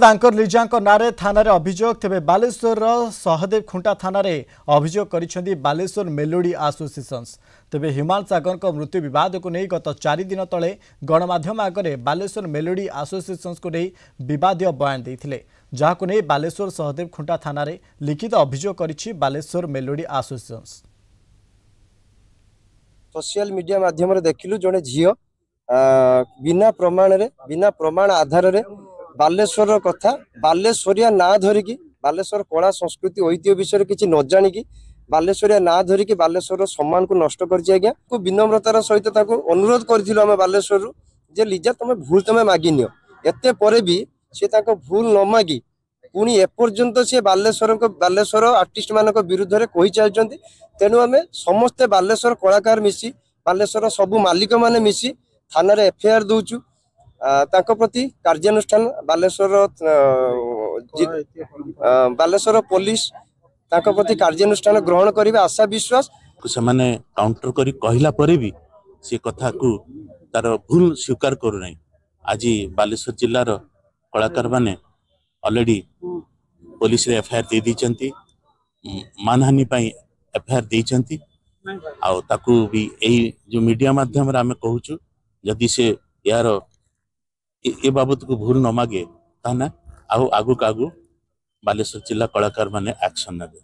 तांकर लिजांक नारे थाना अभियोग तेज बालेश्वर सहदेव खुंटा थाना अभियोग कर बालेश्वर मेलोडी एसोसिएशन तेज हिमाल सागर मृत्यु विवाद को नहीं गत 4 दिन तले गणमाध्यम आगे बालेश्वर मेलोडी एसोसिएशन को नहीं विवादीय बयान देते जहां नहीं बालेश्वर सहदेव खुंटा थाना लिखित अभियोग कर Baleshwar melody association social media माध्यम देखिलु जड़े झील बिना प्रमाण आधार रे बालेश्वर कथा बालेश्वरिया ना धरिकी बालेश्वर कला संस्कृति ऐतिह्य विषय किसी न जाणिकी बालेश्वरिया ना धरिकी बालेश्वर सम्मान को नष्ट कर विनम्रतार सहित अनुरोध करें बालेश्वर जे लिजा तुम भूल तुम मागि नियो एते परे भी से भूल न मागी पुणी एपर्यंत सी बालेश्वर आर्टिस्ट मान विरुद्ध में कही चलती तेणु आम समस्ते बालेश्वर कलाकार मिसी बालेश्वर सबू मालिक माने मिसी थाना एफआईआर दौचु प्रति कार्यानुष्ठान बालेश्वर पुलिस प्रति कार्यानुष्ठान ग्रहण करिवे आशा विश्वास से माने काउंटर करी कहला परे भी से कथा को तार भूल स्वीकार करू नहीं। आज बालेश्वर जिल्लार कलाकार माने ऑलरेडी पुलिस रे एफआईआर दे दी मानहानि एफआईआर देइचंती आउ ताकू भी एई जो मीडिया माध्यम रे आमे कहूचु जदि से यार ए बाबत को भूल न मागे ताना आगु बालेश्वर जिला कलाकार माने एक्शन नेबे।